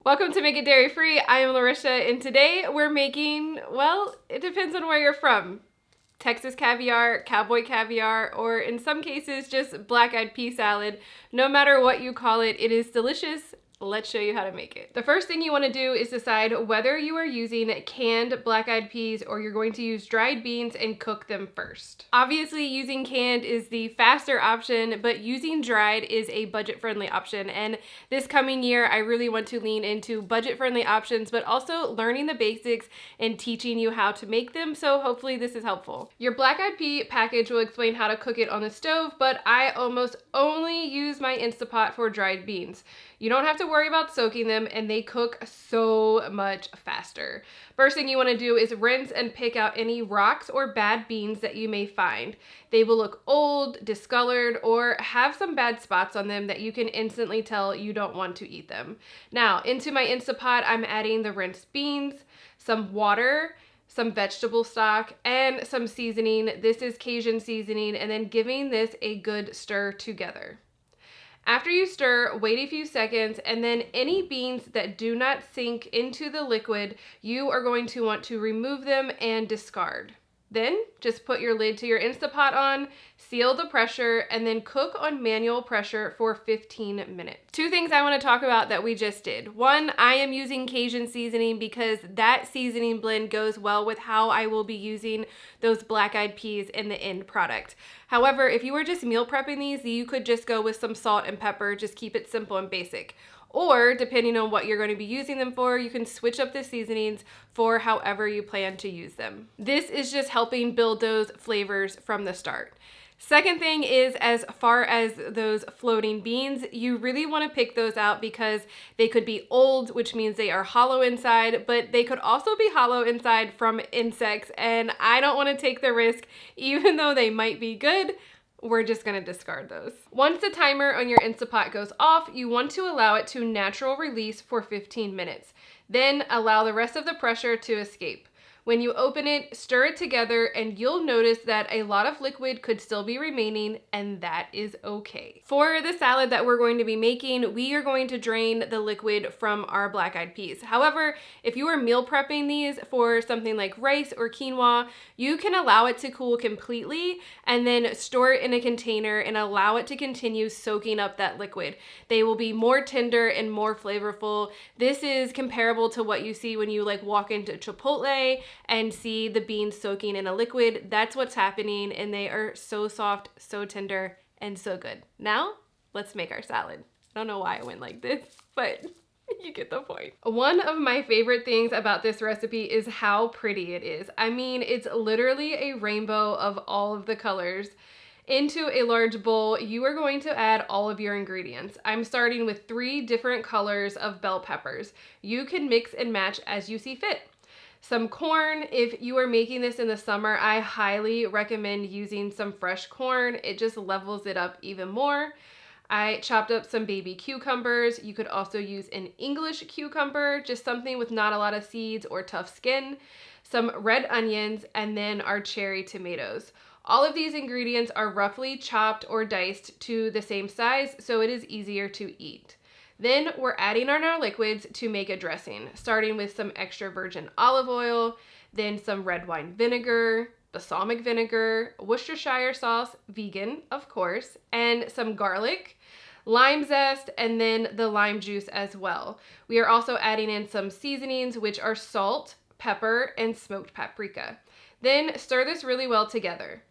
Welcome to Make It Dairy Free. I am Larisha, and today we're making, well, it depends on where you're from. Texas caviar, cowboy caviar, or in some cases just black-eyed pea salad. No matter what you call it, it is delicious. Let's show you how to make it. The first thing you want to do is decide whether you are using canned black-eyed peas or you're going to use dried beans and cook them first. Obviously, using canned is the faster option, but using dried is a budget-friendly option. And this coming year, I really want to lean into budget-friendly options, but also learning the basics and teaching you how to make them. So hopefully this is helpful. Your black-eyed pea package will explain how to cook it on the stove, but I almost only use my Instapot for dried beans. You don't have to worry about soaking them, and they cook so much faster. First thing you want to do is rinse and pick out any rocks or bad beans that you may find. They will look old, discolored, or have some bad spots on them that you can instantly tell you don't want to eat them. Now, into my Instapot, I'm adding the rinsed beans, some water, some vegetable stock, and some seasoning. This is Cajun seasoning, and then giving this a good stir together. After you stir, wait a few seconds, and then any beans that do not sink into the liquid, you are going to want to remove them and discard. Then just put your lid to your Instapot on, seal the pressure, and then cook on manual pressure for 15 minutes. Two things I want to talk about that we just did. One, I am using Cajun seasoning because that seasoning blend goes well with how I will be using those black-eyed peas in the end product. However, if you were just meal prepping these, you could just go with some salt and pepper, just keep it simple and basic. Or, depending on what you're going to be using them for, you can switch up the seasonings for however you plan to use them. This is just helping build those flavors from the start. Second thing is, as far as those floating beans, you really want to pick those out because they could be old, which means they are hollow inside, but they could also be hollow inside from insects, and I don't want to take the risk, even though they might be good. We're just gonna discard those. Once the timer on your Instapot goes off, you want to allow it to natural release for 15 minutes. Then allow the rest of the pressure to escape. When you open it, stir it together, and you'll notice that a lot of liquid could still be remaining, and that is okay. For the salad that we're going to be making, we are going to drain the liquid from our black-eyed peas. However, if you are meal prepping these for something like rice or quinoa, you can allow it to cool completely and then store it in a container and allow it to continue soaking up that liquid. They will be more tender and more flavorful. This is comparable to what you see when you walk into Chipotle and see the beans soaking in a liquid. That's what's happening, and they are so soft, so tender, and so good. Now, let's make our salad. I don't know why I went like this, but you get the point. One of my favorite things about this recipe is how pretty it is. I mean, it's literally a rainbow of all of the colors. Into a large bowl, you are going to add all of your ingredients. I'm starting with 3 different colors of bell peppers. You can mix and match as you see fit. Some corn. If you are making this in the summer, I highly recommend using some fresh corn. It just levels it up even more. I chopped up some baby cucumbers. You could also use an English cucumber, just something with not a lot of seeds or tough skin. Some red onions, and then our cherry tomatoes. All of these ingredients are roughly chopped or diced to the same size, so it is easier to eat. Then we're adding on our liquids to make a dressing, starting with some extra virgin olive oil, then some red wine vinegar, balsamic vinegar, Worcestershire sauce, vegan, of course, and some garlic, lime zest, and then the lime juice as well. We are also adding in some seasonings, which are salt, pepper, and smoked paprika. Then stir this really well together.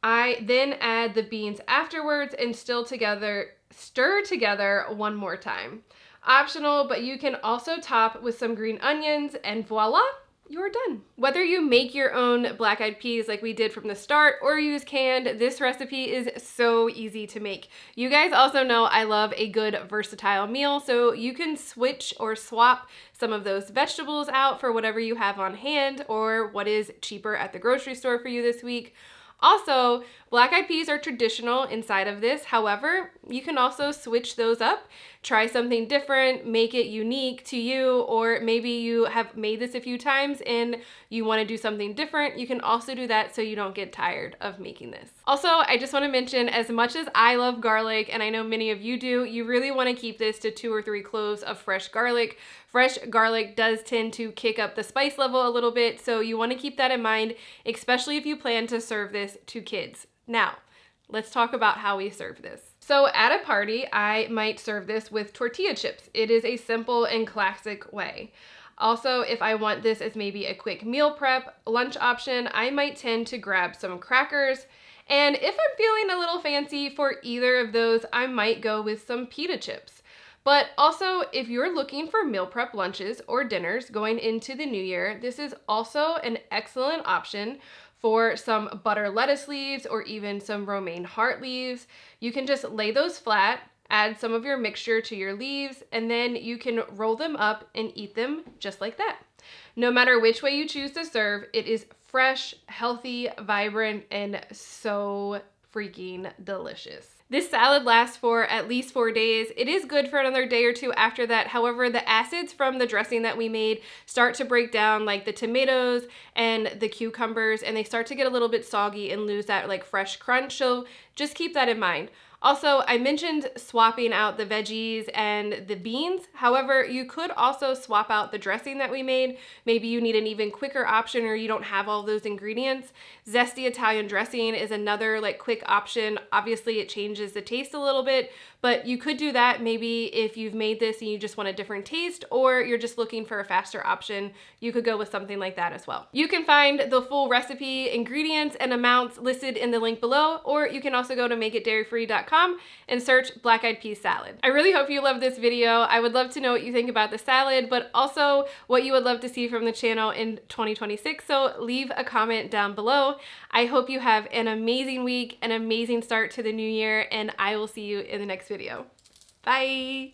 I then add the beans afterwards and stir together one more time. Optional, but you can also top with some green onions, and voila, you're done. Whether you make your own black-eyed peas like we did from the start or use canned, this recipe is so easy to make. You guys also know I love a good versatile meal, so you can switch or swap some of those vegetables out for whatever you have on hand or what is cheaper at the grocery store for you this week. Also, black-eyed peas are traditional inside of this. However, you can also switch those up try something different, make it unique to you, or maybe you have made this a few times and you want to do something different, you can also do that so you don't get tired of making this. Also, I just want to mention, as much as I love garlic, and I know many of you do, you really want to keep this to 2 or 3 cloves of fresh garlic. Fresh garlic does tend to kick up the spice level a little bit, so you want to keep that in mind, especially if you plan to serve this to kids. Now, let's talk about how we serve this. So at a party, I might serve this with tortilla chips. It is a simple and classic way. Also, if I want this as maybe a quick meal prep lunch option, I might tend to grab some crackers. And if I'm feeling a little fancy for either of those, I might go with some pita chips. But also, if you're looking for meal prep lunches or dinners going into the new year, this is also an excellent option for some butter lettuce leaves or even some romaine heart leaves. You can just lay those flat, add some of your mixture to your leaves, and then you can roll them up and eat them just like that. No matter which way you choose to serve, it is fresh, healthy, vibrant, and so freaking delicious. This salad lasts for at least 4 days. It is good for another day or two after that. However, the acids from the dressing that we made start to break down like the tomatoes and the cucumbers, and they start to get a little bit soggy and lose that like fresh crunch. So just keep that in mind. Also, I mentioned swapping out the veggies and the beans. However, you could also swap out the dressing that we made. Maybe you need an even quicker option or you don't have all those ingredients. Zesty Italian dressing is another like quick option. Obviously, it changes the taste a little bit, but you could do that maybe if you've made this and you just want a different taste, or you're just looking for a faster option, you could go with something like that as well. You can find the full recipe, ingredients, and amounts listed in the link below, or you can also go to makeitdairyfree.com and search black eyed pea salad. I really hope you love this video. I would love to know what you think about the salad, but also what you would love to see from the channel in 2026, so leave a comment down below. I hope you have an amazing week, an amazing start to the new year, and I will see you in the next video. Bye!